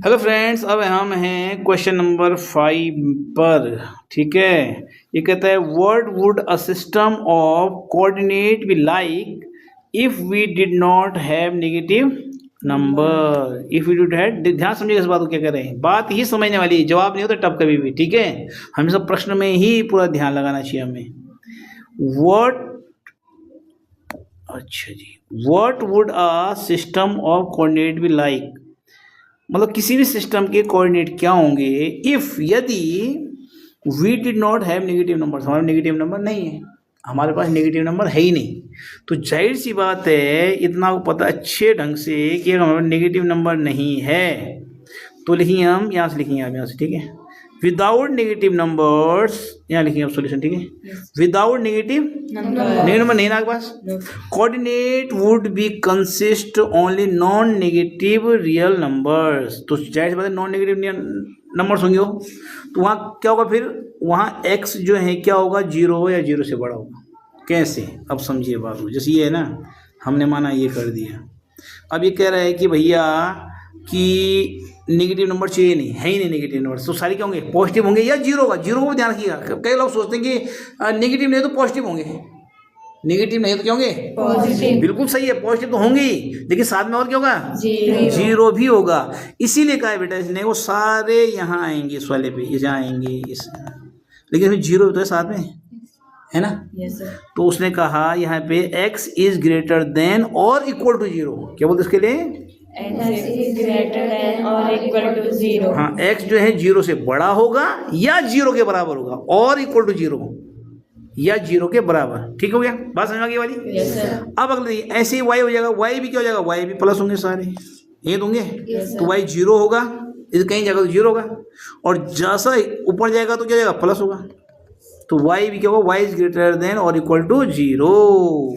Hello friends, अब हम हैं क्वेश्चन नंबर 5 पर। ठीक है, ये कहता है what would a system of coordinate be like if we did not have negative number. If we did have, ध्यान समझिएगा इस बात को, क्या कर रहे हैं, बात ही समझने वाली है, जवाब नहीं होता टफ कभी भी। ठीक है, हमें सब प्रश्न में ही पूरा ध्यान लगाना चाहिए हमें। अच्छा जी, what would a system of coordinate be like, मतलब किसी भी सिस्टम के कोऑर्डिनेट क्या होंगे इफ, यदि we did not have negative number, हमारा नेगेटिव नंबर नहीं है, हमारे पास नेगेटिव नंबर है ही नहीं। तो जाहिर सी बात है, इतना को पता अच्छे ढंग से कि अगर हमारा नेगेटिव नंबर नहीं है तो लिखिए हम यहाँ से, लिखिए आप यहाँ से। ठीक है, विदाउट नेगेटिव नंबर्स, यहाँ लिखिए आप सॉल्यूशन। ठीक है, विदाउट नेगेटिव नंबर नहीं ना आपके पास, coordinate would be consist only non negative real numbers. तो जाहिर सी बात है, नॉन नेगेटिव नंबर्स होंगे वो, तो वहाँ क्या होगा, फिर वहाँ x जो है क्या होगा, 0 या 0 से बड़ा होगा। कैसे, अब समझिए बात को। जैसे ये है ना, हमने माना ये कर दिया, अब ये कह रहा है कि भैया कि नेगेटिव नंबर चाहिए नहीं, है ही नहीं नेगेटिव नंबर, तो सारे क्या होंगे, पॉजिटिव होंगे या जीरो होगा। जीरो को ध्यान रखिएगा, कई लोग सोचते हैं कि नेगेटिव नहीं तो पॉजिटिव होंगे, नेगेटिव नहीं तो क्या होंगे, पॉजिटिव। बिल्कुल सही है, पॉजिटिव तो होंगे ही, लेकिन साथ में और क्या होगा, जीरो भी होगा। इसीलिए कहा है बेटा इसने, वो सारे यहाँ आएंगे, इस वाले पे यहाँ आएंगे, इस, लेकिन जीरो तो है साथ में, है ना। तो उसने कहा यहाँ पे x इज ग्रेटर देन और इक्वल टू 0। क्या बोलते इसके लिए, x is greater than or equal to 0। हाँ, x जो है 0 से बड़ा होगा या 0 के बराबर होगा, और इक्वल टू 0 या 0 के बराबर। ठीक हो गया, बात समझ में आ गई वाली। yes, अब अगले ऐसे ही y हो जाएगा, y भी क्या हो जाएगा, y भी प्लस होंगे सारे, ये होंगे। तो y 0 होगा, इस कहीं जाएगा तो 0 होगा, और जैसा ऊपर जाएगा तो क्या जाएगा, प्लस होगा। तो y भी क्या होगा, y इज ग्रेटर देन और इक्वल टू 0।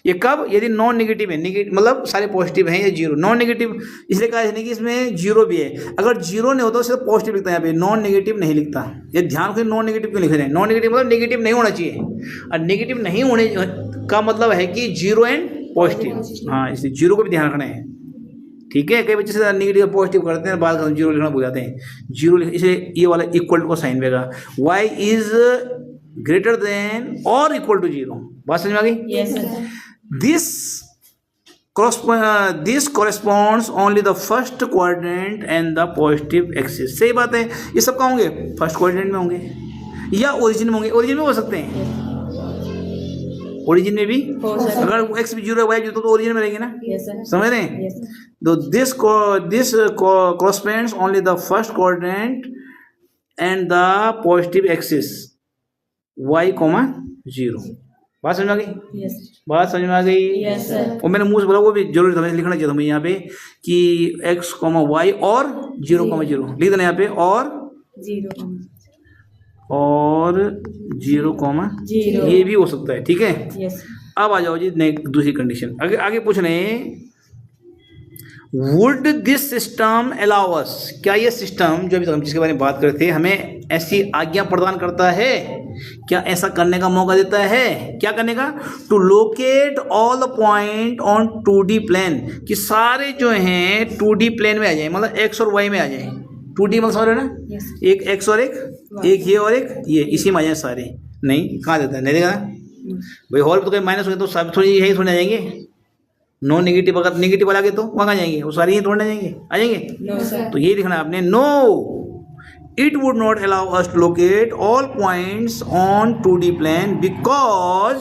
ये कब, यदि नॉन नेगेटिव है, नेगेटिव मतलब सारे पॉजिटिव हैं या 0, नॉन नेगेटिव इसलिए कहा है कि इसमें 0 भी है। अगर 0 नहीं होता तो सिर्फ पॉजिटिव लिखता है, यहाँ पे नॉन नेगेटिव नहीं लिखता। ये ध्यान से नॉन नेगेटिव क्यों लिख रहे हैं, नॉन नेगेटिव मतलब नेगेटिव नहीं होना चाहिए, और नेगेटिव नहीं होने का मतलब है कि 0 एंड पॉजिटिव। हाँ, इसलिए 0 को भी ध्यान रखना है। ठीक है, कई बच्चे से नेगेटिव पॉजिटिव करते हैं, बाद में 0 लिखना भूल जाते हैं। 0 इसलिए ये वाला इक्वल टू का साइन देगा, y इज ग्रेटर देन और इक्वल टू 0। बात समझ में आ गई। yes, This corresponds only the first quadrant and the positive axis। सही बात है, ये सब कहाँ होंगे, फर्स्ट क्वाड्रेंट में होंगे या ओरिजिन में होंगे। ओरिजिन में हो सकते हैं, ओरिजिन में भी अगर x भी 0 है y 0 तो ओरिजिन में रहेंगे ना। yes, समझ रहे हैं। तो this corresponds only the first quadrant and the positive axis y, 0। बात समझ में आ गई। yes, बात समझ में आ गई। yes, sir। और मैंने मुंह से बोला, वो भी जरूरी था, लिखना चाहिए था मुझे यहाँ पे कि x, y और 0, 0 लिख देना यहाँ पे, और 0, ये भी हो सकता है। ठीक है, yes, अब आ जाओ जी दूसरी कंडीशन, आगे पूछ रहे हैं, would this system allow us, क्या ये सिस्टम जो अभी हम जिसके बारे में बात कर रहे थे, हमें ऐसी आज्ञा प्रदान करता है, क्या ऐसा करने का मौका देता है, क्या करने का, to locate all the point on 2D plane, कि सारे जो हैं 2D प्लेन में आ जाए, मतलब x और y में आ जाए। 2D मतलब समझ रहे ना, yes, एक x और एक ये और एक ये, इसी में आ जाए सारे। नहीं, कहाँ देता है, नहीं देगा ना भाई, हॉल तो कहीं माइनस हो गए तो सब थोड़ी यही थोड़ी आ जाएंगे। नॉन नेगेटिव, अगर नेगेटिव वाला तो वहाँ जाएंगे, वो सारे ही थोड़े जाएंगे, आ जाएंगे। no, sir। तो ये लिखना है आपने, no it would not allow us to locate all points on 2D plane because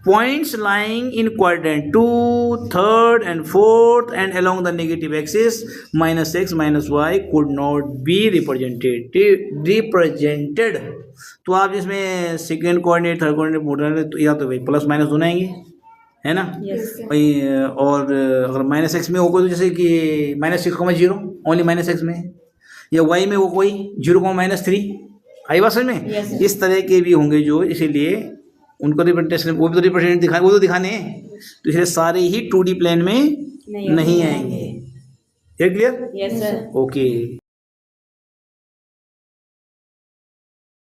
points lying in quadrant 2, 3rd and 4th and along the negative axis -x -y could not be represented। तो आप इसमें second coordinate, third coordinate, fourth coordinate, तो या तो भाई plus minus दोनों आएंगे, है ना। yes, भाई, और अगर -x में हो कोई, तो जैसे कि -6, 0 ओनली -x में, या y में वो कोई 0, -3, आई बात समझ में। yes, इस तरह के भी होंगे जो, इसीलिए उनको रिप्रेजेंटेशन, वो भी तो रिप्रेजेंट दिखा, वो तो दिखाने हैं, तो इसलिए सारे ही 2D प्लेन में नहीं आएंगे। क्लियर। yes, sir। ओके।